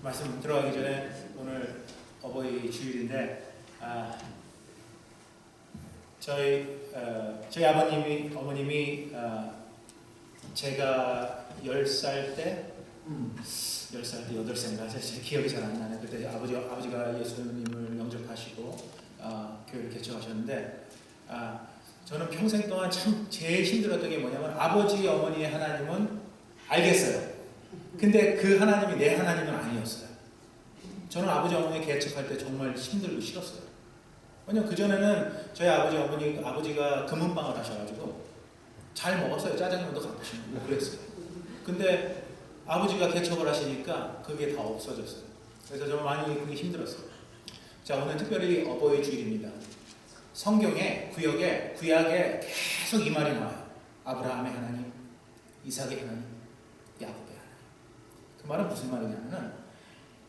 말씀 들어가기 전에 오늘 어버이 주일인데 저희 어머님이 제가 10살 때 8살인가 제 기억이 잘 안 나네. 그때 아버지가 예수님을 영접하시고 교회를 개척하셨는데 저는 평생 동안 참 제일 힘들었던 게 뭐냐면 아버지 어머니의 하나님은 알겠어요. 근데 그 하나님이 내 하나님은 아니었어요. 저는 아버지 어머니 개척할 때 정말 힘들고 싫었어요. 왜냐면 그전에는 저희 아버지가 금은방을 하셔가지고 잘 먹었어요. 짜장면도 가끔씩 먹고 그랬어요. 근데 아버지가 개척을 하시니까 그게 다 없어졌어요. 그래서 저는 많이 그게 힘들었어요. 자, 오늘 특별히 어버이 주일입니다. 성경에 구약에 계속 이 말이 나와요. 아브라함의 하나님, 이삭의 하나님, 야곱의 하나님. 그 말은 무슨 말이냐면은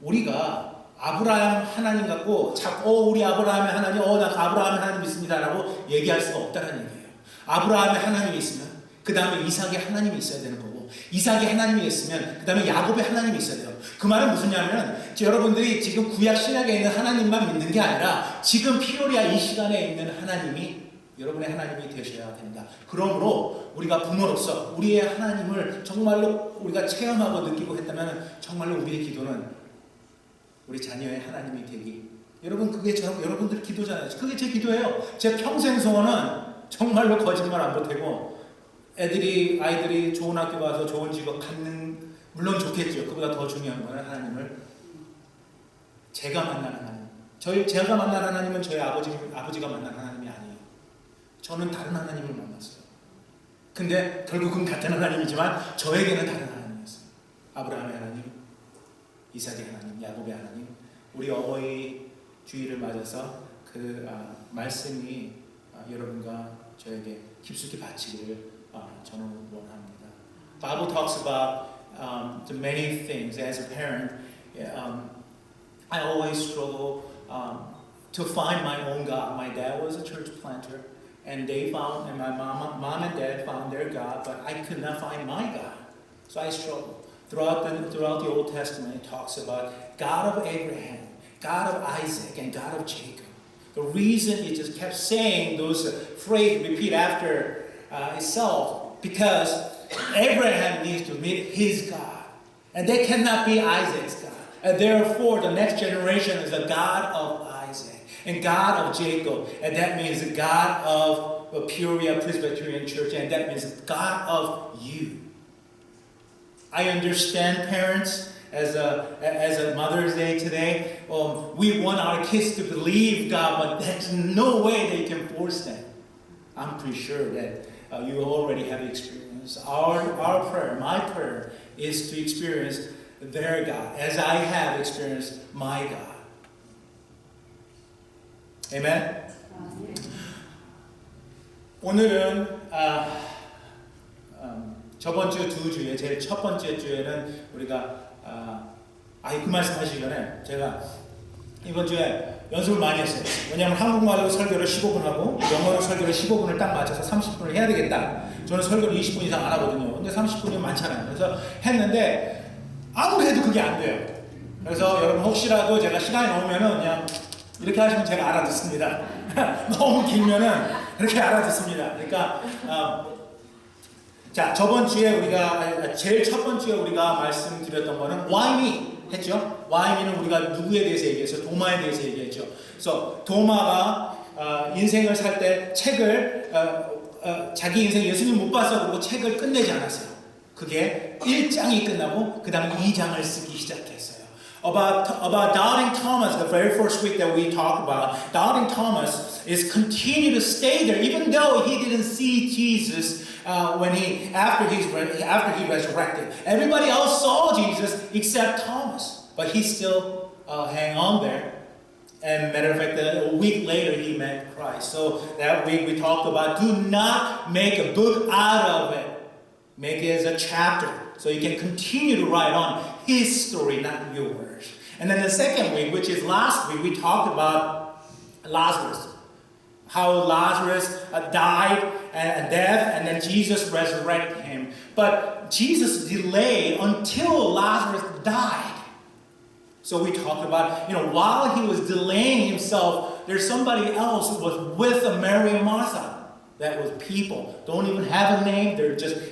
우리가 아브라함 하나님 갖고 자꾸 우리 아브라함의 하나님, 나 아브라함의 하나님 믿습니다라고 얘기할 수가 없다는 얘기예요. 아브라함의 하나님이 있으면 그 다음에 이삭의 하나님이 있어야 되는 거고, 이삭의 하나님이 있으면 그 다음에 야곱의 하나님이 있어야 돼요. 그 말은 무슨냐면 여러분들이 지금 구약 신약에 있는 하나님만 믿는 게 아니라 지금 피오리아 이 시간에 있는 하나님이 여러분의 하나님이 되셔야 됩니다. 그러므로 우리가 부모로서 우리의 하나님을 정말로 우리가 체험하고 느끼고 했다면 정말로 우리의 기도는 우리 자녀의 하나님이 되기. 여러분 그게 여러분들 기도잖아요. 그게 제 기도예요. 제 평생 소원은 정말로 거짓말 안 보태고 아이들이 좋은 학교 가서 좋은 직업 갖는, 물론 좋겠죠. 그보다 더 중요한 거는 하나님을 제가 만난 하나님. 제가 만난 하나님은 저희 아버지가 만난 하나님이 아니에요. 저는 다른 하나님을 만났어요. 근데 결국은 같은 하나님이지만 저에게는 다른 하나님이었어요. 아브라함의 하나님, 이삭의 하나님, 야곱의 하나님. 우리 어버이 주일을 맞아서 그 말씀이 여러분과 저에게 깊숙이 받치기를 저는 원합니다. Bible talks about the many things. As a parent, I always struggle to find my own God. My dad was a church planter, and my mom and dad found their God, but I could not find my God. So I struggled. Throughout the Old Testament, it talks about God of Abraham, God of Isaac, and God of Jacob. The reason it just kept saying those phrases repeat after itself, because Abraham needs to meet his God, and they cannot be Isaac's God. And therefore, the next generation is the God of Isaac and God of Jacob, and that means the God of Peoria Presbyterian Church, and that means God of you. I understand parents. As a Mother's Day today, we want our kids to believe God, but there's no way they can force them. I'm pretty sure that you already have experience. Our prayer, my prayer, is to experience their God as I have experienced my God. Amen? 오늘은 저번 주 두 주에 제일 첫 번째 주에는 우리가 그 말씀 하시기 전에 제가 이번 주에 연습을 많이 했어요. 왜냐하면 한국말로 설교를 15분 하고 영어로 설교를 15분을 딱 맞춰서 30분을 해야 되겠다. 저는 설교를 20분 이상 안 하거든요. 근데 30분이 많잖아요. 그래서 했는데 아무리 해도 그게 안 돼요. 그래서 여러분 혹시라도 제가 시간이 넘으면은 그냥 이렇게 하시면 제가 알아듣습니다. 너무 길면은 그렇게 알아듣습니다. 그러니까 자, 저번 주에 제일 첫 번째 우리가 말씀드렸던 거는 Why me? 했죠? Why me는 우리가 누구에 대해서 얘기했죠? 도마에 대해서 얘기했죠. 그래서 도마가 인생을 살 때 책을 자기 인생 예수님 못 봤어 그러고 책을 끝내지 않았어요. 그게 1장이 끝나고 그 다음에 2장을 쓰기 시작했어요. About Doubting Thomas, the very first week that we talked about, Doubting Thomas is continue to stay there even though he didn't see Jesus after he resurrected. Everybody else saw Jesus except Thomas, but he still hang on there. And matter of fact, a week later he met Christ. So that week we talked about do not make a book out of it. Make it as a chapter so you can continue to write on his story, not yours. And then the second week, which is last week, we talked about Lazarus. How Lazarus died and death, and then Jesus resurrected him. But Jesus delayed until Lazarus died. So we talked about, while he was delaying himself, there's somebody else who was with Mary and Martha. That was people. Don't even have a name.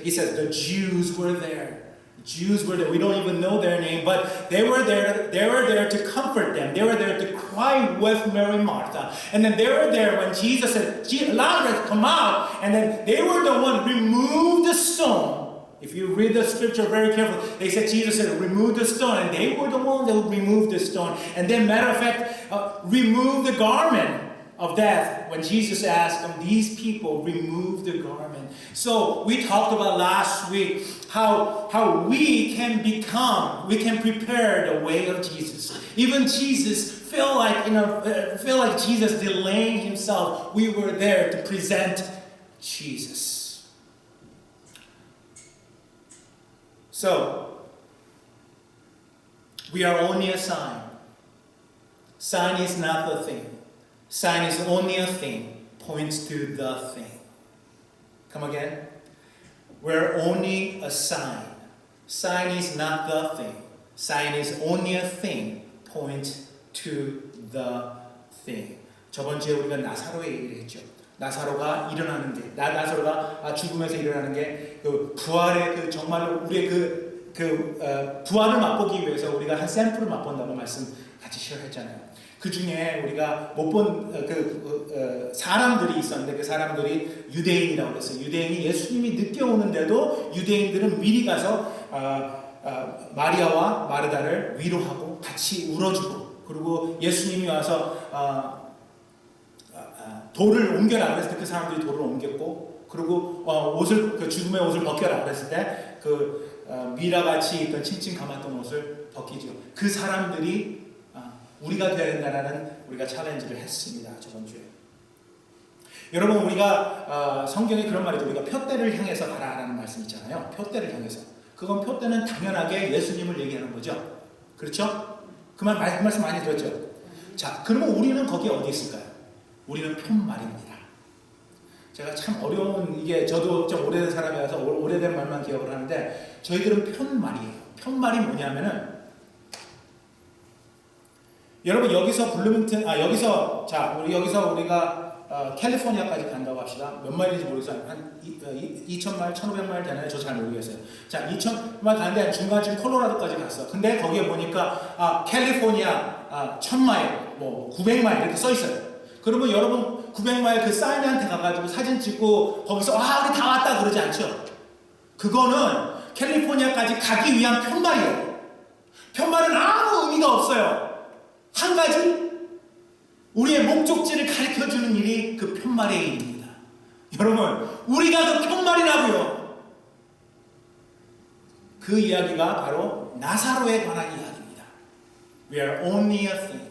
He says the Jews were there. Jews were there. We don't even know their name, but they were there. They were there to comfort them. They were there to cry with Mary and Martha. And then they were there when Jesus said, Lazarus, come out. And then they were the one who removed the stone. If you read the scripture very carefully, they said Jesus said, remove the stone. And they were the ones that removed the stone. And then, matter of fact, remove the garment of death. When Jesus asked them, these people removed the garment. So we talked about last week how we can prepare the way of Jesus. Even Jesus feel like Jesus delaying himself. We were there to present Jesus. So we are only a sign. Sign is not the thing. Sign is only a thing, points to the thing. Come again? We're only a sign. Sign is not the thing. Sign is only a thing, points to the thing. 저번 주에 우리가 나사로의 얘기를 했죠. 나사로가 일어나는 게, 나사로가 죽음에서 일어나는 게 그 부활의 정말로 우리의 부활을 맛보기 위해서 우리가 한 샘플을 맛본다고 말씀 같이 시작했잖아요. 그 중에 우리가 못 본 사람들이 있었는데 그 사람들이 유대인이라고 그랬어요. 유대인이 예수님이 늦게 오는데도 유대인들은 미리 가서 마리아와 마르다를 위로하고 같이 울어주고, 그리고 예수님이 와서 돌을 옮겨라 그랬을 때 그 사람들이 돌을 옮겼고, 그리고 죽음의 옷을 벗겨라 그랬을 때 미라같이 있던 칭칭 감았던 옷을 벗기죠. 그 사람들이 우리가 되어야 된다는 우리가 챌린지를 했습니다. 저번 주에. 여러분, 우리가 성경에 그런 말이죠. 우리가 표대를 향해서 가라라는 말씀 있잖아요. 표대를 향해서. 그건 표대는 당연하게 예수님을 얘기하는 거죠. 그렇죠? 그 말씀 많이 들었죠. 자, 그러면 우리는 거기에 어디 있을까요? 우리는 편말입니다. 제가 참 어려운, 이게 저도 좀 오래된 사람이라서 오래된 말만 기억을 하는데, 저희들은 편말이에요. 편말이 뭐냐면은, 여러분 여기서 우리가 캘리포니아까지 간다고 합시다. 몇 마일인지 모르겠어요. 한 2,000마일, 1,500마일 되나요? 저 잘 모르겠어요. 자, 2,000마일 가는데 중간쯤 콜로라도까지 갔어. 근데 거기에 보니까 캘리포니아 1,000마일, 900마일 이렇게 써 있어요. 그러면 여러분 900마일 그 사인한테 가가지고 사진 찍고 거기서 우리 다 왔다 그러지 않죠? 그거는 캘리포니아까지 가기 위한 편말이에요. 편말은 아무 의미가 없어요. 한 가지, 우리의 목적지를 가르쳐주는 일이 그 편말의 일입니다. 여러분, 우리가 그 편말이라고요. 그 이야기가 바로 나사로에 관한 이야기입니다. We are only a thing.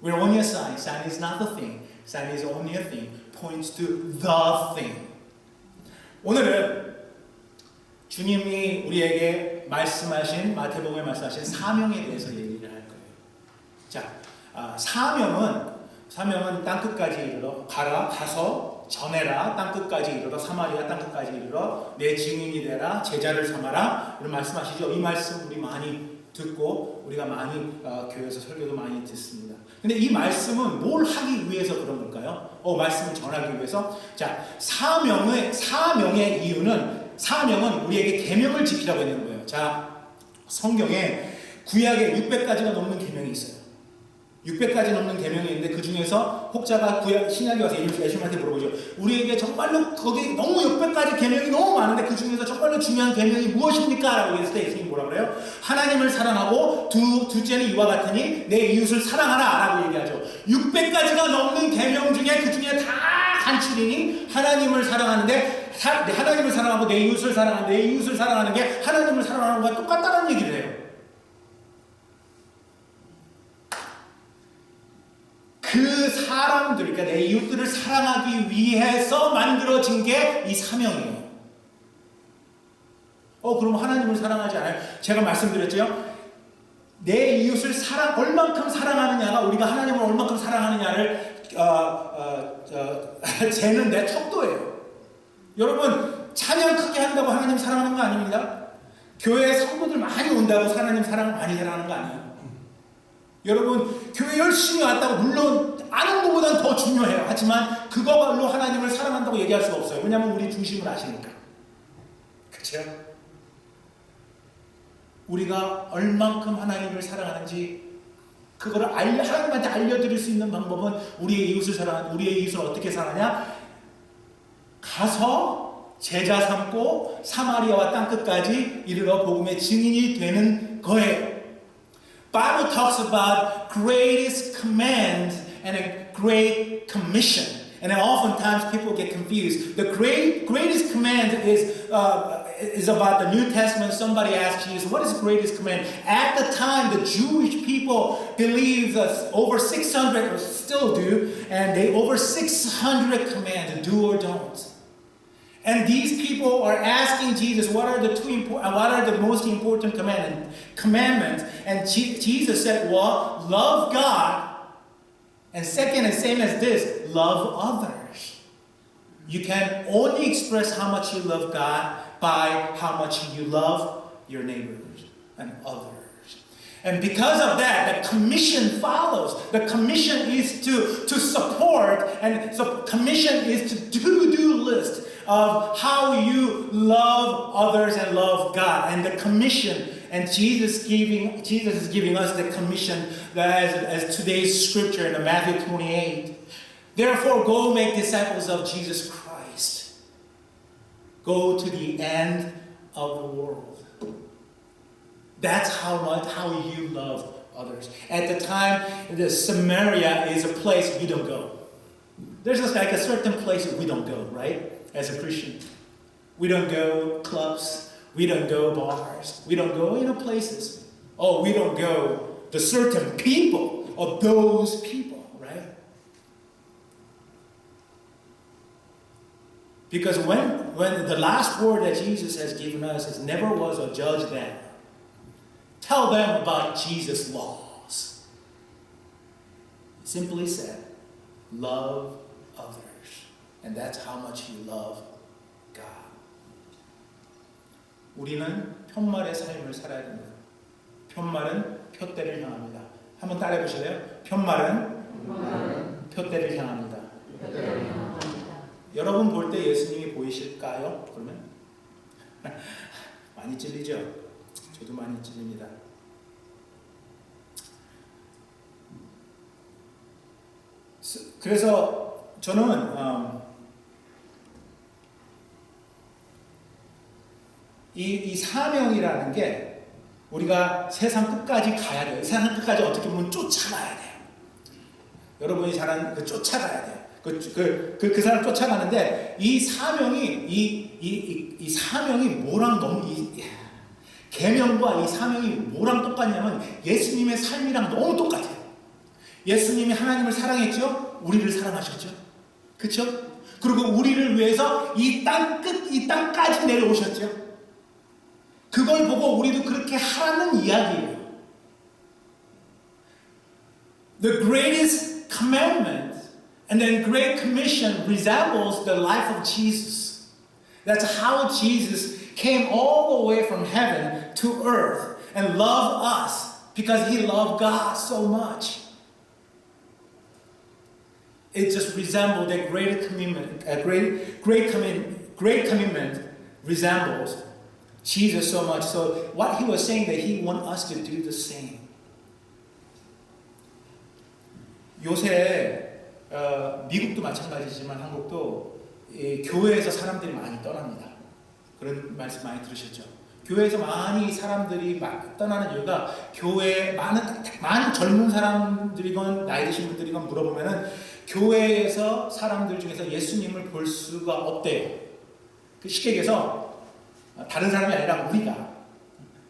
We are only a sign. Sign is not the thing. Sign is only a thing. Points to the thing. 오늘은 주님이 우리에게 말씀하신, 마태복음에 말씀하신 사명에 대해서 얘기를 할 거예요. 자, 사명은 땅끝까지 이르러 가서 전해라, 땅끝까지 이르러 사마리아 땅끝까지 이르러 내 증인이 되라, 제자를 삼아라, 이런 말씀하시죠. 이 말씀 우리 많이 듣고 우리가 많이 교회에서 설교도 많이 듣습니다. 근데 이 말씀은 뭘 하기 위해서 그런 걸까요? 말씀을 전하기 위해서. 자, 사명의 이유는, 사명은 우리에게 계명을 지키라고 했는 거예요. 자, 성경에 구약에 600가지가 넘는 계명이 있어요. 600가지 넘는 계명이 있는데 그 중에서 혹자가 신약에 와서 예수님한테 물어보죠. 우리에게 정말로 거기 너무 600가지 계명이 너무 많은데 그 중에서 정말로 중요한 계명이 무엇입니까? 라고 했을 때 예수님이 뭐라 그래요? 하나님을 사랑하고 둘째는 이와 같으니 내 이웃을 사랑하라 라고 얘기하죠. 600가지가 넘는 계명 중에 그 중에 다 간추리니 하나님을 사랑하는데, 하나님을 사랑하고 내 이웃을 사랑하는, 내 이웃을 사랑하는 게 하나님을 사랑하는 것과 똑같다는 얘기를 해요. 그 사람들, 그러니까 내 이웃들을 사랑하기 위해서 만들어진 게 이 사명이에요. 그럼 하나님을 사랑하지 않아요? 제가 말씀드렸죠? 내 이웃을 얼만큼 사랑하느냐가 우리가 하나님을 얼만큼 사랑하느냐를 재는데 척도예요. 여러분, 찬양 크게 한다고 하나님 사랑하는 거 아닙니다. 교회에 성도들 많이 온다고 하나님 많이 사랑하는 거 아니에요. 여러분, 교회 열심히 왔다고 물론 아는 것보다는 더 중요해요. 하지만 그거로 하나님을 사랑한다고 얘기할 수가 없어요. 왜냐하면 우리 중심을 아시니까. 그렇죠? 우리가 얼만큼 하나님을 사랑하는지 그거를 하나님한테 알려드릴 수 있는 방법은 우리의 이웃을 사랑하는, 우리의 이웃을 어떻게 사랑하냐? 가서 제자 삼고 사마리아와 땅끝까지 이르러 복음의 증인이 되는 거예요. Bible talks about greatest command and a great commission. And oftentimes people get confused. The greatest command is about the New Testament. Somebody asked Jesus, what is the greatest command? At the time, the Jewish people believed that over 600, or still do, and they over 600 commands, do or don't. And these people are asking Jesus, what are the most important commandments? And Jesus said, well, love God. And second, and same as this, love others. You can only express how much you love God by how much you love your neighbors and others. And because of that, the commission follows. The commission is to support, and so commission is to do list of how you love others and love God. And the commission, and Jesus is giving us the commission as today's scripture in Matthew 28. Therefore, go make disciples of Jesus Christ. Go to the end of the world. That's how you love others. At the time, the Samaria is a place you don't go. There's just like a certain place we don't go, right? As a Christian, we don't go clubs, we don't go bars, we don't go places. Oh, we don't go the certain people of those people, right? Because when the last word that Jesus has given us is never was a judge them. Tell them about Jesus' laws. He simply said, love others. And that's how much you love God. 우리는 편말의 삶을 살아야 됩니다. 편말은 표대를 향합니다. 한번 따라해 보실래요? 편말은 표대를 향합니다. 여러분 볼 때 예수님이 보이실까요? 그러면 많이 찔리죠? 저도 많이 찔립니다. 그래서 저는 이 사명이라는 게 우리가 세상 끝까지 가야 돼요. 세상 끝까지 어떻게 보면 쫓아가야 돼요. 여러분이 잘하는 쫓아가야 돼요. 그 사람 쫓아가는데 이 사명이 이 사명이 뭐랑 너무 계명과 이 사명이 뭐랑 똑같냐면 예수님의 삶이랑 너무 똑같아요. 예수님이 하나님을 사랑했죠? 우리를 사랑하셨죠? 그렇죠? 그리고 우리를 위해서 이 땅까지 내려오셨죠? 그걸 보고 우리도 그렇게 하라는 이야기예요. The greatest commandment and then great commission resembles the life of Jesus. That's how Jesus came all the way from heaven to earth and loved us because he loved God so much. It just resembles that great commitment. A great commitment resembles Jesus so much. So what he was saying that he wants us to do the same. 요새 미국도 마찬가지지만 한국도 교회에서 사람들이 많이 떠납니다. 그런 말씀 많이 들으셨죠? 교회에서 많이 사람들이 떠나는 이유가 교회에 많은 젊은 사람들이건 나이 드신 분들이건 물어보면은 교회에서 사람들 중에서 예수님을 볼 수가 없대요. 쉽게 얘기해서 다른 사람이 아니라 우리가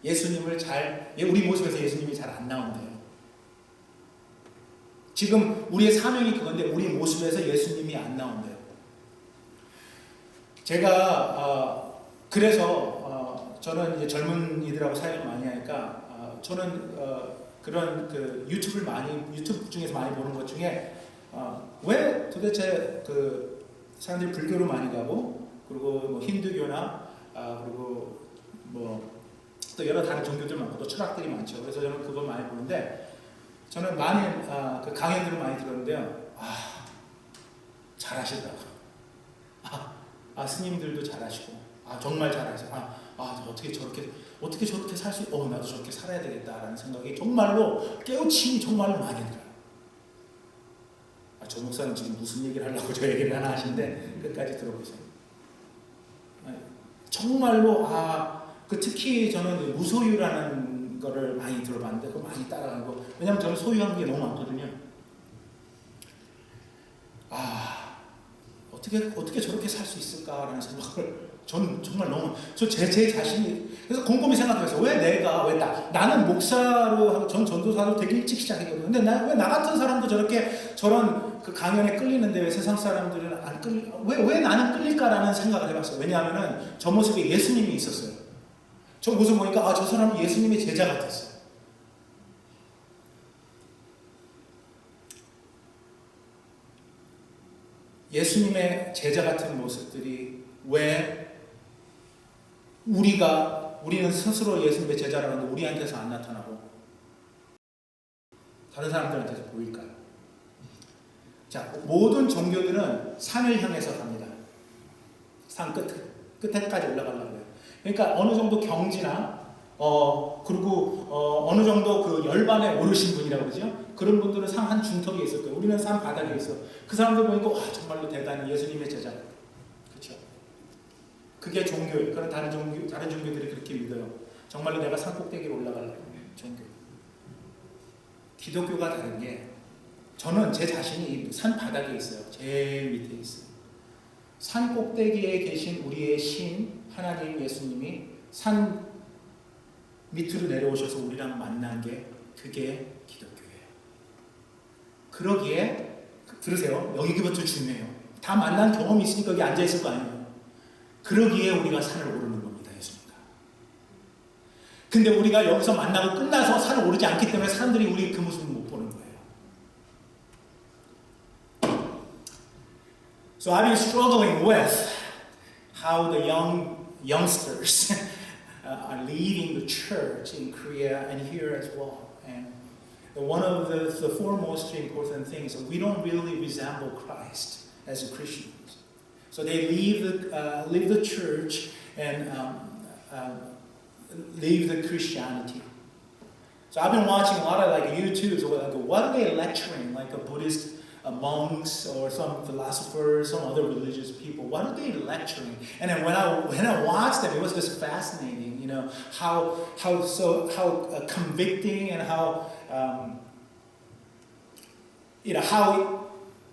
예수님을 우리 모습에서 예수님이 잘 안 나온대요. 지금 우리의 사명이 그건데 우리 모습에서 예수님이 안 나온대요. 제가 그래서 저는 이제 젊은이들하고 사역을 많이 하니까 저는 그런 유튜브 중에서 많이 보는 것 중에 왜 도대체 사람들이 불교로 많이 가고 그리고 뭐 힌두교나 그리고 뭐 또 여러 다른 종교들 많고 또 철학들이 많죠. 그래서 저는 그걸 많이 보는데 저는 많이 그 강연들을 많이 들었는데요. 잘하시더라고요. 스님들도 잘하시고, 정말 잘하시고, 어떻게 저렇게 살 수, 나도 저렇게 살아야 되겠다라는 생각이 정말로 깨우침이 정말로 많이 들어요. 조 목사는 지금 무슨 얘기를 하려고 저 얘기를 하나 하시는데 끝까지 들어보세요. 정말로 특히 저는 무소유라는 거를 많이 들어봤는데 그거 많이 따라가고, 왜냐면 저는 소유한 게 너무 많거든요. 어떻게 저렇게 살 수 있을까라는 생각을 저는 정말 너무 제 자신이 그래서 곰곰이 생각해서 나는 목사로 하고 전 전도사로 되게 일찍 시작했거든요. 근데 왜 나 같은 사람도 저런 그 강연에 끌리는데 왜 세상 사람들은 안 왜 나는 끌릴까라는 생각을 해봤어요. 왜냐하면은 저 모습에 예수님이 있었어요. 저 모습 보니까 저 사람은 예수님의 제자 같았어요. 예수님의 제자 같은 모습들이 왜 우리는 스스로 예수님의 제자라고 하는데 우리한테서 안 나타나고 다른 사람들한테서 보일까요? 자, 모든 종교들은 산을 향해서 갑니다. 산 끝에까지 올라가려고 해요. 그러니까 어느 정도 경지나 그리고 어느 정도 그 열반에 오르신 분이라고 그러죠. 그런 분들은 산 한 중턱에 있을 거예요. 우리는 산 바닥에 있어. 그 사람들 보니까 정말로 대단히 예수님의 제자. 그렇죠? 그게 종교예요. 그런 다른 종교들이 그렇게 믿어요. 정말로 내가 산 꼭대기에 올라가려고 종교. 기독교가 다른 게 저는 제 자신이 산 바닥에 있어요. 제일 밑에 있어요. 산 꼭대기에 계신 우리의 신 하나님 예수님이 산 밑으로 내려오셔서 우리랑 만난 게 그게 기독교예요. 그러기에 들으세요. 여기부터 중요해요. 다 만난 경험이 있으니까 여기 앉아있을 거 아니에요. 그러기에 우리가 산을 오르는 겁니다. 예수님과. 근데 우리가 여기서 만나고 끝나서 산을 오르지 않기 때문에 사람들이 우리 그 모습을 못 보는 거예요. So I've been struggling with how the youngsters are leading the church in Korea and here as well. And one of the foremost important things, we don't really resemble Christ as Christians. So they leave the church and leave the Christianity. So I've been watching a lot of like YouTubes. What are they lecturing? Like a Buddhist monks or some philosophers, some other religious people. What are they lecturing? And then when I watched them, it was just fascinating. You know how convicting and how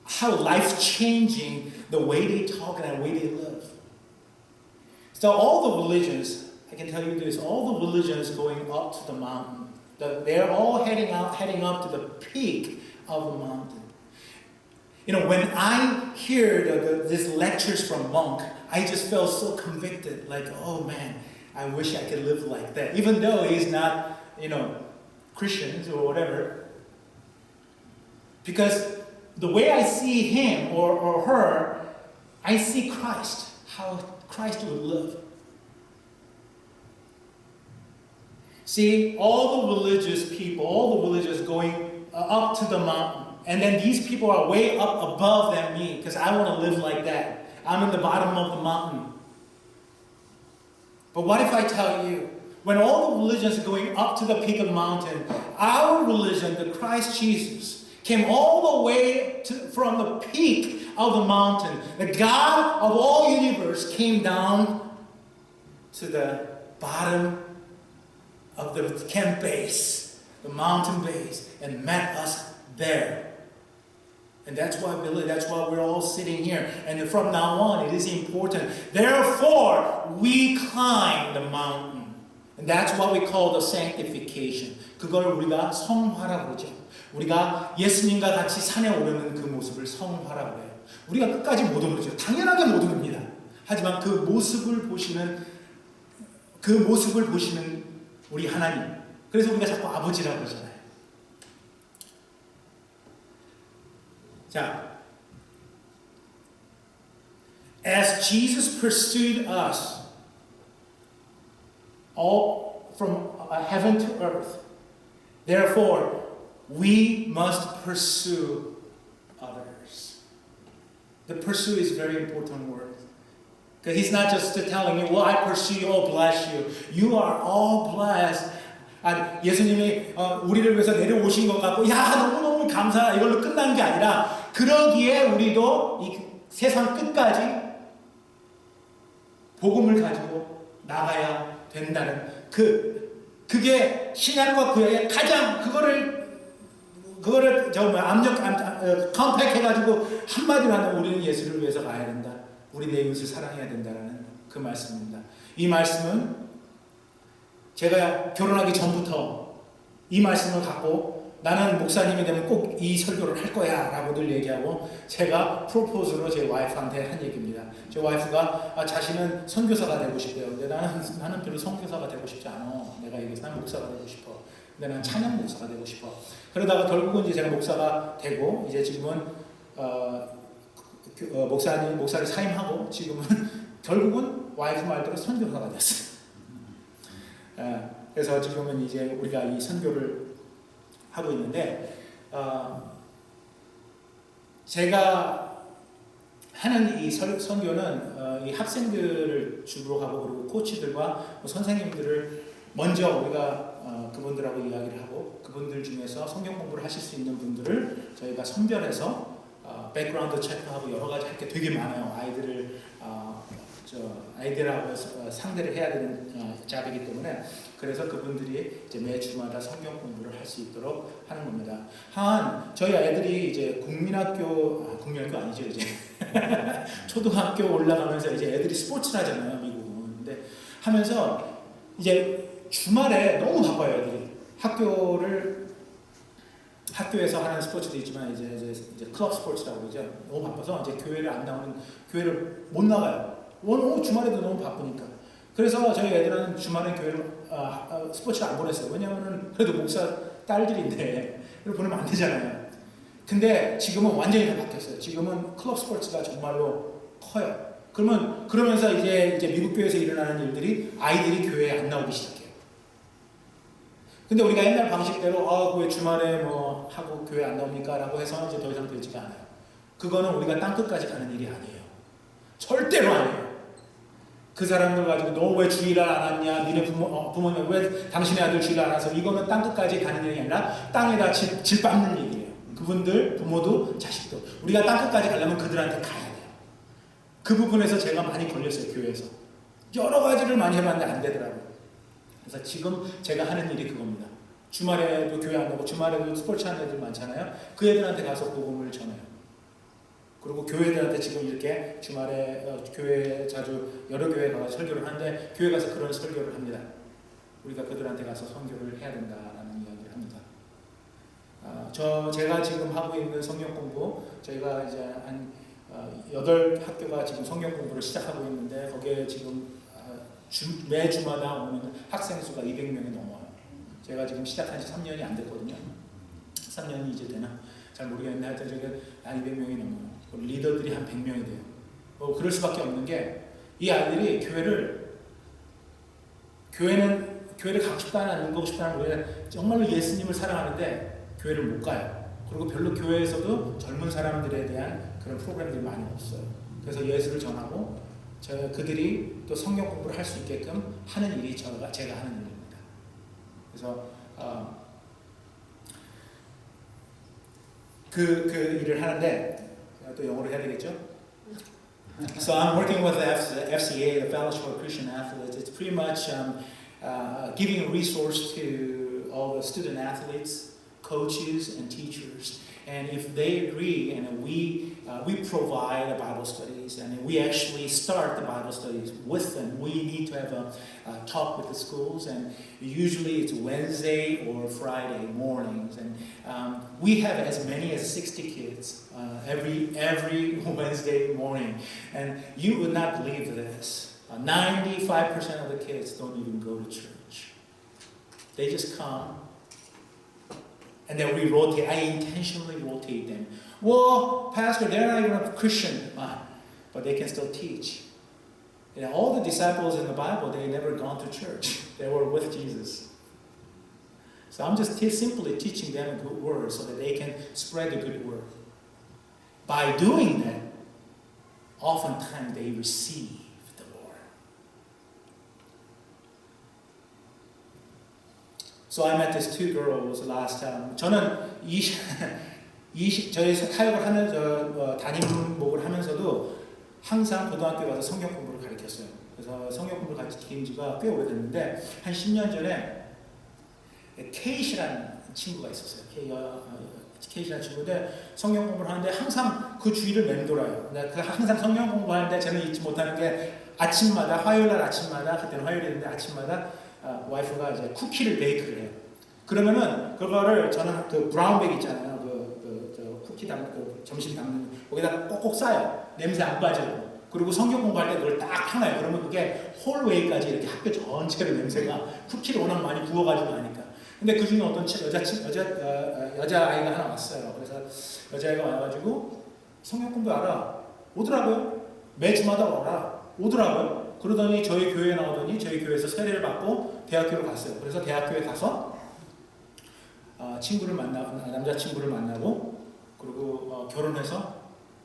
how life changing the way they talk and the way they live. So all the religions, I can tell you this, all the religions going up to the mountain, they're all heading up to the peak of the mountain. You know, when I hear these lectures from monk, I just felt so convicted, like, oh man, I wish I could live like that. Even though he's not, Christians or whatever. Because the way I see him or her, I see Christ, how Christ would live. See, all the religious people, all the religious going up to the mountain. And then these people are way up above than me because I want to live like that. I'm in the bottom of the mountain. But what if I tell you, when all the religions are going up to the peak of the mountain, our religion, the Christ Jesus, came all the way from the peak of the mountain. The God of all universe came down to the bottom of the camp base, the mountain base, and met us there. And that's why we're all sitting here. And from now on, it is important. Therefore, we climb the mountain. And that's what we call the sanctification. 그걸 우리가 성화라고 그러죠. 우리가 예수님과 같이 산에 오르는 그 모습을 성화라고 해요. 우리가 끝까지 못 오르죠. 당연하게 못 오릅니다. 하지만 그 모습을 보시는 우리 하나님. 그래서 우리가 자꾸 아버지라고 그러잖아요. 자, as Jesus pursued us all from heaven to earth, therefore we must pursue others. The pursue is a very important word. Because he's not just telling you, well, I pursue you, oh, bless you. You are all blessed. 예수님이 우리를 위해서 내려오신 것 같고, 야, 너무너무 감사하다. 이걸로 끝난 게 아니라, 그러기에 우리도 이 세상 끝까지 복음을 가지고 나가야 된다는 그게 신앙과 구약의 가장 그거를 컴팩해가지고 한마디로 하면 우리는 예수를 위해서 가야 된다. 우리 내 이웃을 사랑해야 된다는 그 말씀입니다. 이 말씀은 제가 결혼하기 전부터 이 말씀을 갖고 나는 목사님이 되면 꼭 이 설교를 할 거야 라고 늘 얘기하고 제가 프로포즈로 제 와이프한테 한 얘기입니다. 제 와이프가 자신은 선교사가 되고 싶대요. 근데 나는 별로 선교사가 되고 싶지 않아. 내가 얘기해서 난 목사가 되고 싶어. 근데 난 찬양 목사가 되고 싶어. 그러다가 결국은 이제 제가 목사가 되고 이제 지금은 목사를 사임하고 지금은 결국은 와이프 말대로 선교사가 됐어요. 그래서 지금은 이제 우리가 이 선교를 하고 있는데 제가 하는 이 선교는 이 학생들을 주로 하고 그리고 코치들과 선생님들을 먼저 우리가 그분들하고 이야기를 하고 그분들 중에서 성경 공부를 하실 수 있는 분들을 저희가 선별해서 백그라운드 체크하고 여러 가지 할 게 되게 많아요. 아이들하고 상대를 해야 되는 잡이기 때문에 그래서 그분들이 이제 매 주마다 성경 공부를 할 수 있도록 하는 겁니다. 저희 아이들이 이제 국민학교 아니죠 이제 초등학교 올라가면서 이제 애들이 스포츠를 하잖아요 미국은. 근데 하면서 이제 주말에 너무 바빠요 애들이. 학교에서 하는 스포츠도 있지만 이제 클럽 스포츠라고 그러죠. 너무 바빠서 이제 교회를 못 나가요. 주말에도 너무 바쁘니까. 그래서 저희 애들은 주말에 교회를 스포츠를 안 보냈어요. 왜냐하면 그래도 목사 딸들인데 보내면 안 되잖아요. 근데 지금은 완전히 다 바뀌었어요. 지금은 클럽 스포츠가 정말로 커요. 그러면서 이제 미국 교회에서 일어나는 일들이 아이들이 교회에 안 나오기 시작해요. 근데 우리가 옛날 방식대로 왜 주말에 뭐 하고 교회 안 나옵니까? 라고 해서 이제 더 이상 되지가 않아요. 그거는 우리가 땅끝까지 가는 일이 아니에요. 절대로 아니에요. 그 사람들 가지고 너 왜 주일날 안 왔냐? 니네 부모님 왜 당신의 아들 주일날 안 와서 이거는 땅끝까지 가는 일이 아니라 땅에다 질 밟는 일이에요. 그분들 부모도 자식도 우리가 땅끝까지 가려면 그들한테 가야 돼요. 그 부분에서 제가 많이 걸렸어요. 교회에서 여러 가지를 많이 해봤는데 안 되더라고요. 그래서 지금 제가 하는 일이 그겁니다. 주말에도 교회 안 가고 주말에도 스포츠 하는 애들 많잖아요. 그 애들한테 가서 복음을 전해요. 그리고 교회들한테 지금 이렇게 주말에 교회 자주 여러 교회 가서 설교를 하는데 교회 가서 그런 설교를 합니다. 우리가 그들한테 가서 선교를 해야 된다라는 이야기를 합니다. 제가 지금 하고 있는 성경 공부 저희가 이제 한 8학교가 지금 성경 공부를 시작하고 있는데 거기에 지금 매 주마다 오는 학생 수가 200명이 넘어요. 제가 지금 시작한 지 3년이 안 됐거든요. 3년이 이제 되나? 잘 모르겠는데 하여튼 저게 한 200명이 넘어요. 리더들이 한 100명이 돼요. 그럴 수밖에 없는 게 이 아이들이 교회를 가고 싶다는 안 가고 싶다는 거에 정말로 예수님을 사랑하는데 교회를 못 가요. 그리고 별로 교회에서도 젊은 사람들에 대한 그런 프로그램들이 많이 없어요. 그래서 예수를 전하고 그들이 또 성경 공부를 할 수 있게끔 하는 일이 제가 하는 일입니다. 그래서 그 일을 하는데 또 영어로 해야 되겠죠? So I'm working with the FCA, the Fellowship of Christian Athletes. It's pretty much giving a resource to all the student athletes, coaches, and teachers. And if they agree, and we provide Bible studies, and we actually start the Bible studies with them. We need to have a talk with the schools, and usually it's Wednesday or Friday mornings, and we have as many as 60 kids every Wednesday morning. And you would not believe this. 95% of the kids don't even go to church. They just come. And then we rotate. I intentionally rotate them. Well, Pastor, they're not even a Christian, but they can still teach. All the disciples in the Bible, they never gone to church. They were with Jesus. So I'm just simply teaching them a good word so that they can spread the good word. By doing that, oftentimes they receive the Lord. So I met these two girls last time. 저는 저희 사역을 하는 담임목을 하면서도 항상 고등학교 가서 성경 공부를 가르쳤어요. 그래서 성경 공부를 가르친 지가 꽤 오래됐는데 한 10년 전에 케이시라는 친구가 있었어요. 케이시라는 친구인데 성경 공부를 하는데 항상 그 주위를 맴돌아요. 항상 성경 공부하는데 저는 잊지 못하는 게 아침마다 화요일날 아침마다 그때는 화요일인데 아침마다 와이프가 이제 쿠키를 베이크를 해요. 그러면은 그거를 저는 그 브라운백 있잖아요. 쿠키 담는 그 점심 담는 거기다 꼭꼭 싸요. 냄새 안 빠지고. 그리고 성경 공부할 때 그걸 딱 펴놔요. 그러면 그게 홀웨이까지 이렇게 학교 전체로 냄새가 쿠키를 워낙 많이 부어가지고 하니까. 근데 그 중에 어떤 여자아이가 하나 왔어요. 그래서 여자아이가 와가지고 성경 공부 알아? 오더라고요. 매주마다 와라. 오더라고요. 그러더니 저희 교회에 나오더니 저희 교회에서 세례를 받고 대학교로 갔어요. 그래서 대학교에 가서 친구를 남자친구를 만나고 그리고 결혼해서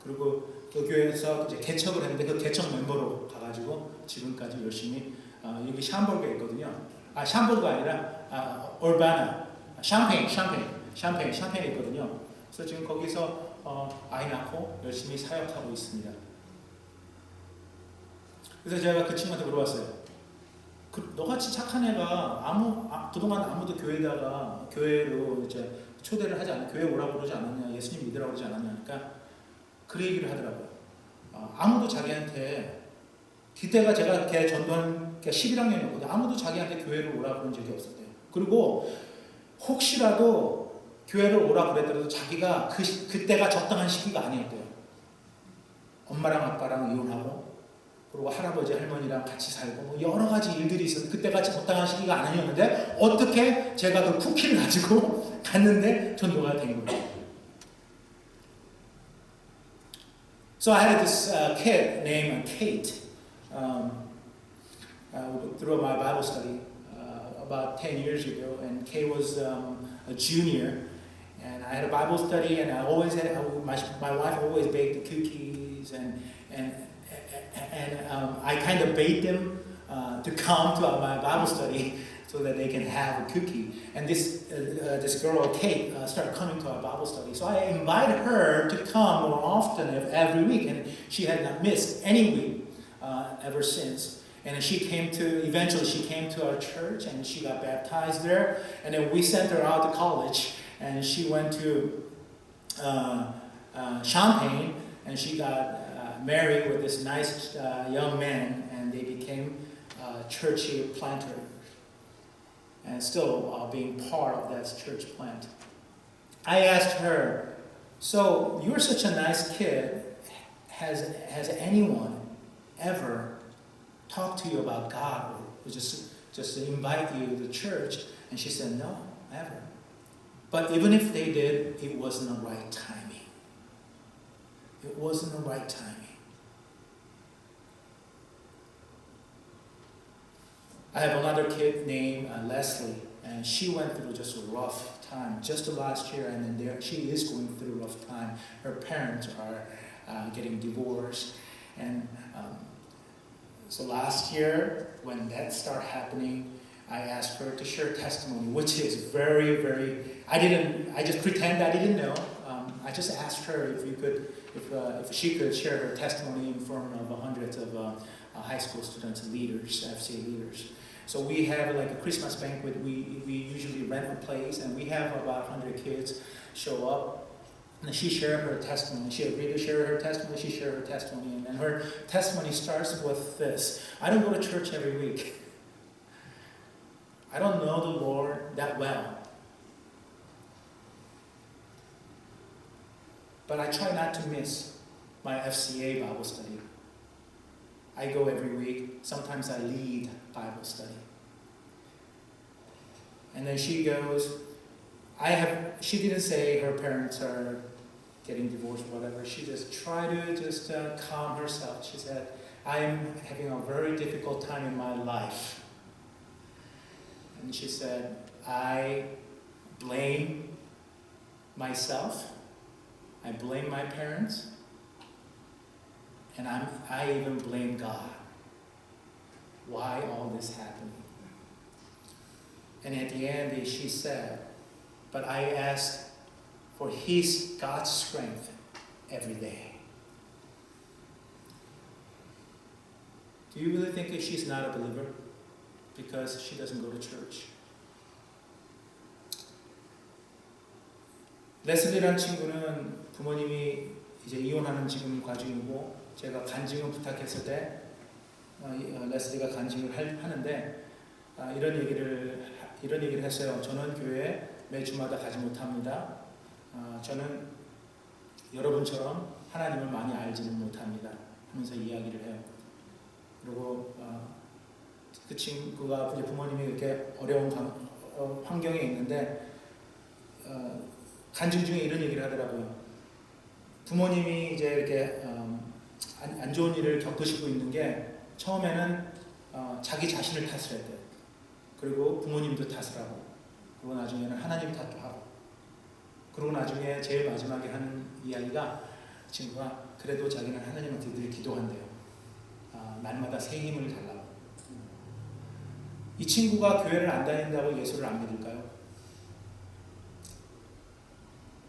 그리고 그 교회에서 이제 개척을 했는데 그 개척 멤버로 가가지고 지금까지 열심히 여기 샴버그에 있거든요. 샴버그가 아니라 얼바나 샴페인에 있거든요. 그래서 지금 거기서 아이 낳고 열심히 사역하고 있습니다. 그래서 제가 그 친구한테 물어봤어요. 너같이 착한 애가 그동안 아무도 교회로 이제 초대를 하지 않았냐, 교회 오라고 그러지 않았냐, 예수님 믿으라고 그러지 않았냐, 그러니까 그 얘기를 하더라고요. 아무도 자기한테 그때가 제가 걔 전도한 11학년이었거든요. 아무도 자기한테 교회를 오라고 그런 적이 없었대요. 그리고 혹시라도 교회를 오라고 그랬더라도 자기가 그때가 적당한 시기가 아니었대요. 엄마랑 아빠랑 이혼하고 그리고 할아버지 할머니랑 같이 살고 뭐 여러 가지 일들이 있어서 그때가 적당한 시기가 아니었는데 어떻게 제가 그 쿠키를 가지고 갔는데 전도가 된 거예요. So I had this kid named Kate through my Bible study about 10 years ago, and Kate was a junior, and I had a Bible study, and I always had my wife always baked the cookies, and I kind of bait them to come to my Bible study so that they can have a cookie. And this girl, Kate, started coming to our Bible study. So I invited her to come more often every week, and she had not missed any week ever since. And eventually she came to our church, and she got baptized there. And then we sent her out to college, and she went to Champaign, and she got married with this nice young man, and they became church planters, and still being part of that church plant. I asked her, so you're such a nice kid, has anyone ever talked to you about God or just invite you to church? And she said, no, never. But even if they did, it wasn't the right timing. It wasn't the right timing. I have another kid named Leslie, and she went through just a rough time just last year, and then she is going through a rough time. Her parents are getting divorced, and so last year when that started happening, I asked her to share testimony, which is very, very. I just pretend I didn't know. I just asked her if she could share her testimony in front of hundreds of high school students, leaders, FCA leaders. So we have like a Christmas banquet. We usually rent a place, and we have about 100 kids show up. And she shared her testimony. She agreed to share her testimony. She shared her testimony, and her testimony starts with this: I don't go to church every week. I don't know the Lord that well, but I try not to miss my FCA Bible study. I go every week. Sometimes I lead Bible study. And then she goes, she didn't say her parents are getting divorced or whatever. She just tried to calm herself. She said, I'm having a very difficult time in my life. And she said, I blame myself. I blame my parents. And I even blame God. Why all this happening? And at the end, she said, but I ask for God's strength every day. Do you really think that she's not a believer because she doesn't go to church? 레슬리라는 친구는 부모님이 이제 이혼하는 지금 과정이고, 제가 간증을 부탁했을 때 레슬리가 간증을 하는데 이런 얘기를 했어요. 저는 교회에 매주마다 가지 못합니다. 저는 여러분처럼 하나님을 많이 알지는 못합니다. 하면서 이야기를 해요. 그리고 그 친구가 이제 부모님이 이렇게 어려운 환경에 있는데 간증 중에 이런 얘기를 하더라고요. 부모님이 이제 이렇게 안 좋은 일을 겪으시고 있는 게 처음에는 자기 자신을 탓을 했대요. 그리고 부모님도 탓을 하고, 그리고 나중에는 하나님 탓도 하고, 그리고 나중에 제일 마지막에 하는 이야기가 그 친구가 그래도 자기는 하나님한테 늘 기도한대요. 날마다 새 힘을 달라고. 이 친구가 교회를 안 다닌다고 예수를 안 믿을까요?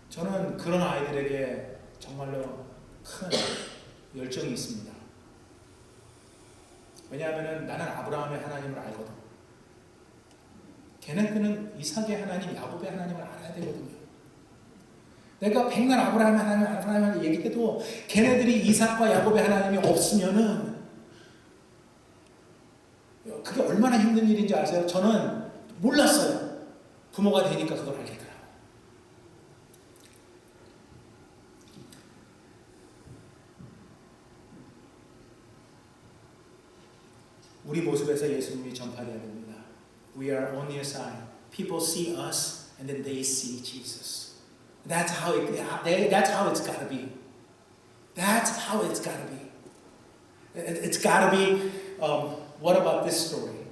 저는 그런 아이들에게 정말로 큰 열정이 있습니다. 왜냐하면 나는 아브라함의 하나님을 알거든. 걔네들은 이삭의 하나님, 야곱의 하나님을 알아야 되거든요. 내가 백날 아브라함의 하나님을 얘기해도 걔네들이 이삭과 야곱의 하나님이 없으면은 그게 얼마나 힘든 일인지 아세요? 저는 몰랐어요. 부모가 되니까 그걸 알겠더라고요. 우리 모습에서 예수님이 전파되어야 됩니다. We are only a sign. People see us and then they see Jesus. That's how it's got to be. That's how it's got to be. It's got to be. What about this story?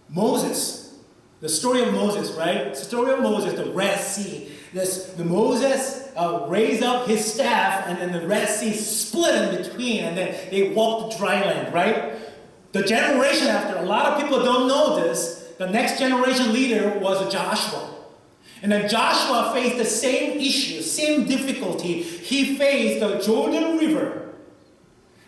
Moses, the story of Moses, right? The story of Moses, the Red Sea. The Moses raised up his staff, and then the Red Sea split in between, and then they walked dry land, right? The generation after, a lot of people don't know this, the next generation leader was Joshua. And then Joshua faced the same issue, same difficulty. He faced the Jordan River.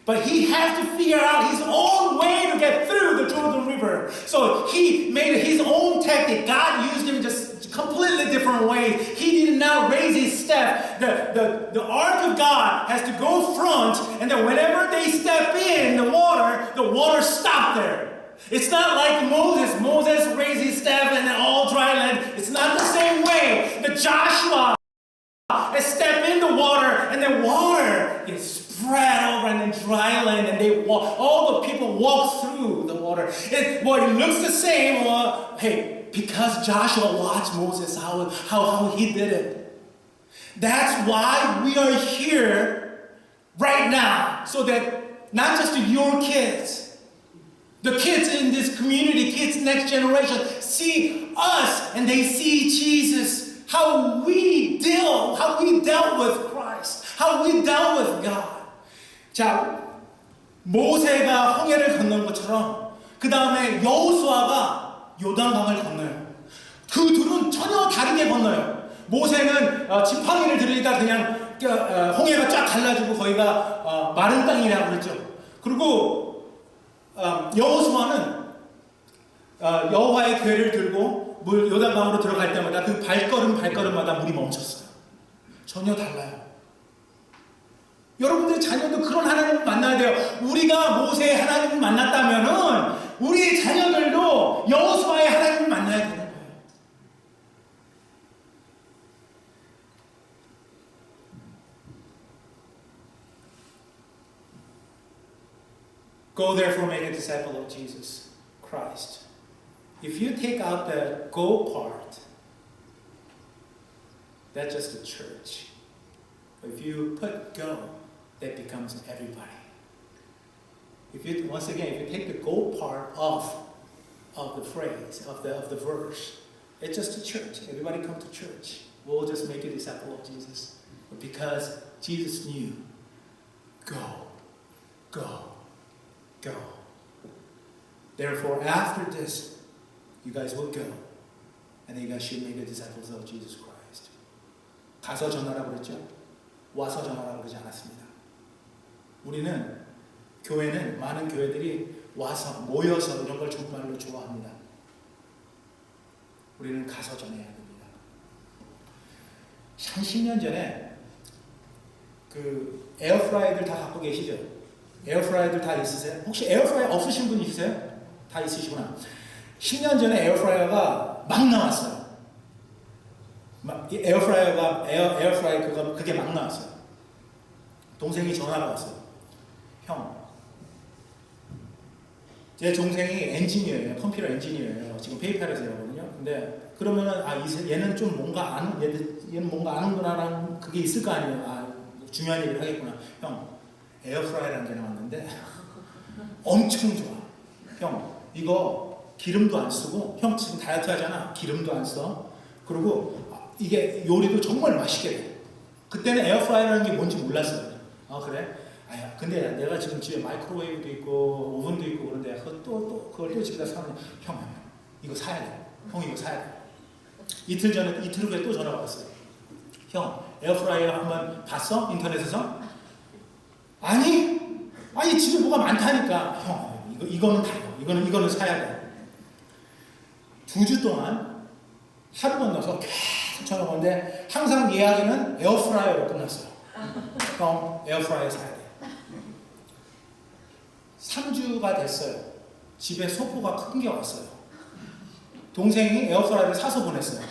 But he had to figure out his own way to get through the Jordan River. So he made his own tactic. God used him just completely different ways. He did not raise his staff. The ark of God has to go front, and then whenever they step in the water stopped there. It's not like Moses. Moses raised his staff and then all dry land. It's not the same way. The Joshua step in the water, and then water is spread over and then dry land, and they walk. All the people walk through the water. It looks the same. Hey, because Joshua watched Moses how he did it. That's why we are here right now, so that not just your kids, the kids in this community, kids next generation, see us and they see Jesus. How we dealt with Christ, how we dealt with God. 자, 모세가 홍해를 건넌 것처럼 그 다음에 여호수아가 요단강을 건너요. 그 둘은 전혀 다르게 건너요. 모세는 지팡이를 들으니까 그냥 홍해가 쫙 갈라지고 거기가 마른 땅이라고 그랬죠. 그리고 여호수아는 여호와의 궤를 들고 요단강으로 들어갈 때마다 그 발걸음마다 물이 멈췄어요. 전혀 달라요. 여러분들의 자녀도 그런 하나님을 만나야 돼요. 우리가 모세의 하나님을 만났다면은 우리 자녀들도 여호수아의 하나님을 만나야 되는 거예요. Go therefore make a disciple of Jesus Christ. If you take out the go part, that's just the church. But if you put go, that becomes everybody. If you take the go part off, of the phrase, of the verse. It's just a church. Everybody come to church. We'll just make a disciple of Jesus. But because Jesus knew, go, go, go. Therefore, after this, you guys will go. And you guys should make the disciples of Jesus Christ. 가서 전하라고 그랬죠? 와서 전하라고 그러지 않았습니다. 우리는, 교회는, 많은 교회들이 와서, 모여서 이런 걸 정말로 좋아합니다. 우리는 가서 전해야 됩니다. 한 10년 전에 그 에어프라이어들 다 갖고 계시죠? 에어프라이어들 다 있으세요? 혹시 에어프라이어 없으신 분 있으세요? 다 있으시구나. 10년 전에 에어프라이어가 막 나왔어요. 에어프라이어 그게 막 나왔어요. 동생이 전화가 왔어요. 형, 제 동생이 엔지니어예요. 컴퓨터 엔지니어예요. 지금 페이팔에서 일하거든요. 근데 그러면은 얘는 좀 뭔가 얘는 뭔가 아는구나라는 그게 있을 거 아니에요. 중요한 얘기를 하겠구나. 형, 에어프라이어라는 게 나왔는데 엄청 좋아. 형, 이거 기름도 안 쓰고, 형 지금 다이어트 하잖아. 기름도 안 써. 그리고 이게 요리도 정말 맛있게 돼. 그때는 에어프라이어라는 게 뭔지 몰랐어요. 그래? 근데 내가 지금 집에 마이크로웨이브도 있고 오븐도 있고 그런데 그걸 또 집에다 사면 형 이거 사야 돼. 형 이거 사야 돼. 이틀 후에 또 전화가 왔어요. 형, 에어프라이어 한번 봤어? 인터넷에서? 아니 집에 뭐가 많다니까. 형, 이거는 다요. 이거는 사야 돼. 2주 동안 하루 건너서 계속 전화가 오는데 항상 이야기는 에어프라이어로 끝났어요. 형, 에어프라이어 사야 돼. 3주가 됐어요. 집에 소포가 큰 게 왔어요. 동생이 에어프라이어를 사서 보냈어요.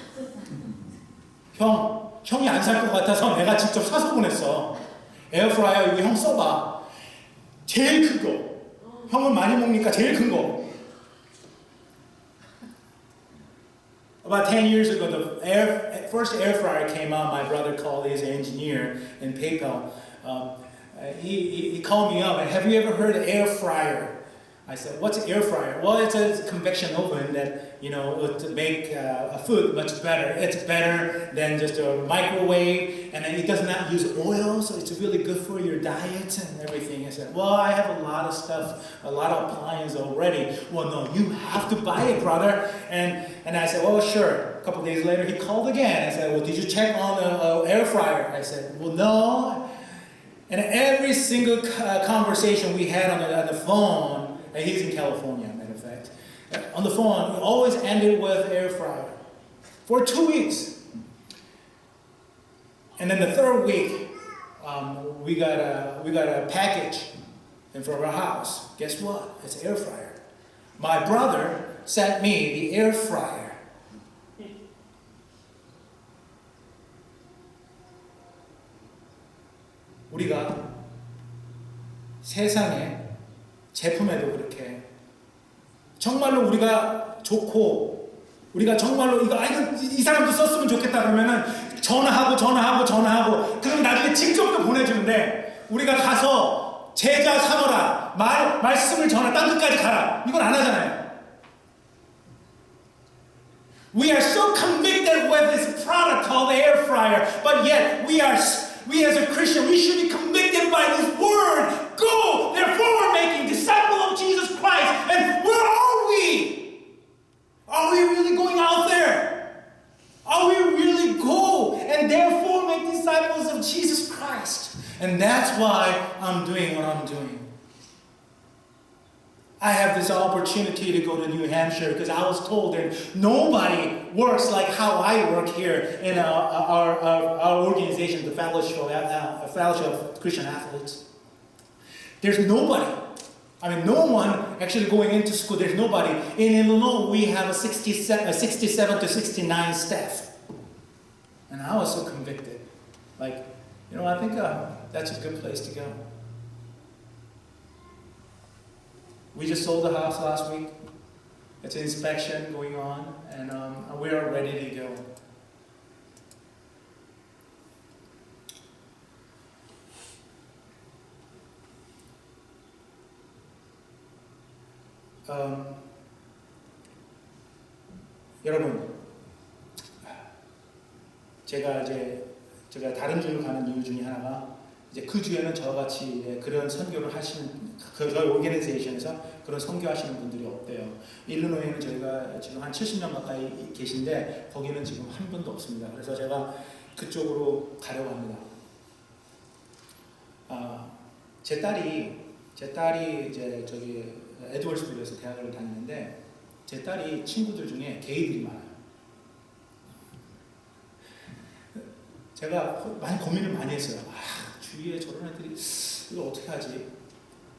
형이 안 살 것 같아서 내가 직접 사서 보냈어. 에어프라이어 이거 형 써봐. 제일 큰 거. 형은 많이 먹으니까 제일 큰 거. About 10 years ago, the first air fryer came out. My brother called his engineer in PayPal. He called me up and have you ever heard of air fryer? I said, what's an air fryer? Well, it's a convection oven that, would make food much better. It's better than just a microwave, and it does not use oil, so it's really good for your diet and everything. I said, well, I have a lot of stuff, a lot of appliances already. Well, no, you have to buy it, brother. And I said, well, sure. A couple of days later, he called again. I said, well, did you check on the air fryer? I said, well, no. And every single conversation we had on the phone, and he's in California, matter of fact, on the phone, we always ended with air fryer for 2 weeks. And then the third week, we got a package in from our house. Guess what? It's air fryer. My brother sent me the air fryer. 우리가 세상에 제품에도 그렇게 정말로 우리가 좋고 우리가 정말로 이 사람도 썼으면 좋겠다 그러면은 전화하고 그럼 나중에 직접도 보내주는데 우리가 가서 제자 삼어라 말씀을 전하 땅 끝까지 가라 이건 안 하잖아요. We are so convicted with this product called the air fryer, but yet we as a Christian, we should be convicted by this word. Go, therefore we're making disciples of Jesus Christ. And where are we? Are we really going out there? Are we really go and therefore make disciples of Jesus Christ? And that's why I'm doing what I'm doing. I have this opportunity to go to New Hampshire because I was told that nobody works like how I work here in our organization, the Fellowship of Christian Athletes. There's nobody. No one actually going into school. There's nobody. In Illinois, we have a 67 to 69 staff. And I was so convicted. I think that's a good place to go. We just sold the house last week. It's an inspection going on, and we are ready to go. 여러분, 제가 다른 주를 가는 이유 중에 하나가 이제 그 주에는 저같이 그런 선교를 하시는 저희 오르게나이제이션에서 그런 선교하시는 분들이 없대요. 일리노이는 저희가 지금 한 70년 가까이 계신데 거기는 지금 한 분도 없습니다. 그래서 제가 그쪽으로 가려고 합니다. 제 딸이 이제 저기 에드워스빌에서 대학을 다니는데 제 딸이 친구들 중에 게이들이 많아요. 제가 많이 고민을 많이 했어요. 주위에 저런 애들이 이거 어떻게 하지?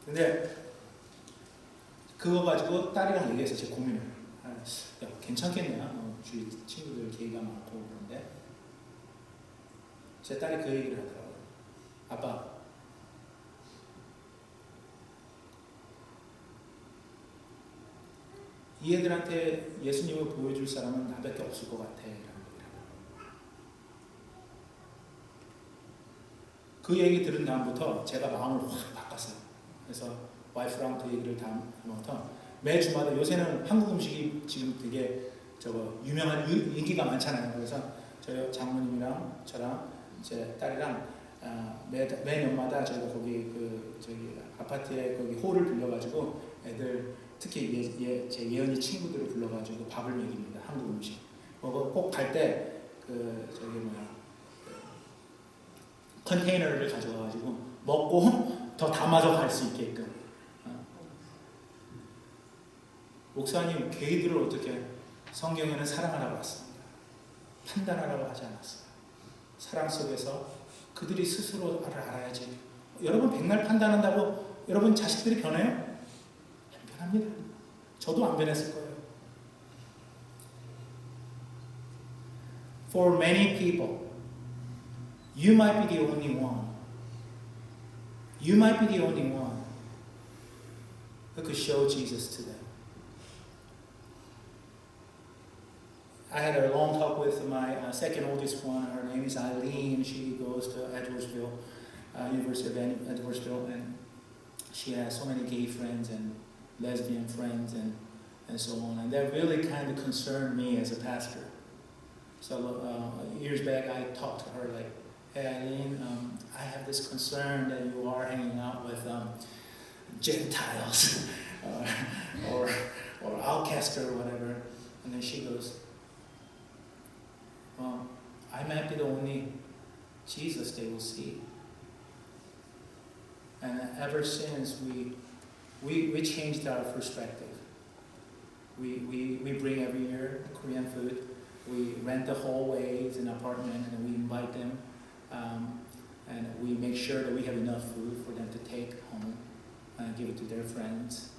근데 그거 가지고 딸이랑 얘기해서 제 고민을 야, 괜찮겠냐? 주위 친구들 게이가 많고 그런데 제 딸이 그 얘기를 하더라고요. 아빠, 이 애들한테 예수님을 보여줄 사람은 나밖에 없을 것 같아. 그 얘기 들은 다음부터 제가 마음을 확 바꿨어요. 그래서 와이프랑 그 얘기를 다음부터 매 주마다 요새는 한국 음식이 지금 되게 유명한 인기가 많잖아요. 그래서 저희 장모님이랑 저랑 제 딸이랑 매년마다 저희가 거기 저기 아파트에 거기 홀을 빌려가지고 애들 특히 제 예언이 친구들을 불러가지고 밥을 먹입니다. 한국 음식. 꼭 갈 때 컨테이너를 가져와가지고 먹고 더 담아서 갈 수 있게끔. 목사님, 게이들을 어떻게 성경에는 사랑하라고 했습니다. 판단하라고 하지 않았어요. 사랑 속에서 그들이 스스로 알아야지. 여러분 백날 판단한다고 여러분 자식들이 변해요? 안 변합니다. 저도 안 변했을 거예요. For many people, you might be the only one. You might be the only one who could show Jesus to them. I had a long talk with my second oldest one. Her name is Eileen. She goes to Edwardsville, University of Edwardsville, and she has so many gay friends and lesbian friends and so on. And that really kind of concerned me as a pastor. So years back, I talked to her like, "Hey Eileen, I have this concern that you are hanging out with Gentiles or outcasts or whatever." And then she goes, "Well, I might be the only Jesus they will see." And ever since we changed our perspective. We bring every year Korean food. We rent the hallways in an apartment and we invite them. And we make sure that we have enough food for them to take home and give it to their friends.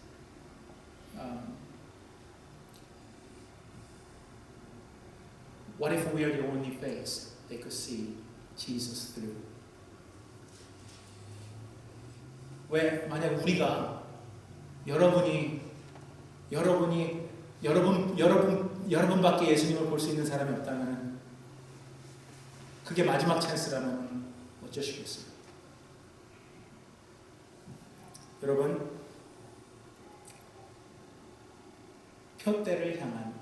What if we are the only face they could see Jesus through? 왜 만약 우리가 여러분밖에 예수님을 볼 수 있는 사람이 없다면 그게 마지막 찬스라면 어쩌시겠어요? 여러분, 표대를 향한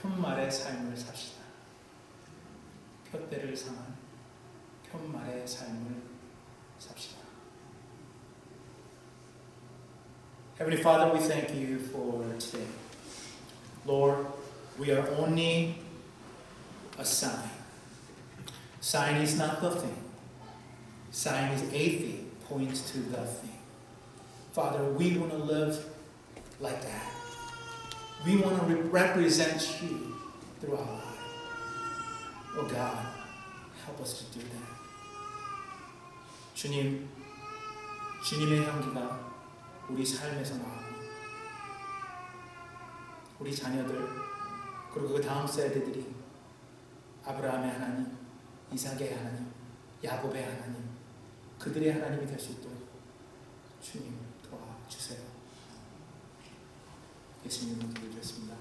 편말의 삶을 삽시다. 표대를 향한 편말의 삶을 삽시다. Heavenly Father, we thank you for today. Lord, we are only a sign. Sign is not the thing. Sign is a thing, points to the thing. Father, we want to live like that. We want to represent you through our life. Oh God, help us to do that. 주님의 향기가 우리 삶에서 나옵니다. 우리 자녀들, 그리고 그 다음 세대들이 아브라함의 하나님, 이삭의 하나님, 야곱의 하나님, 그들의 하나님이 될 수 있도록 주님 도와주세요. 예수님을 기도드렸습니다.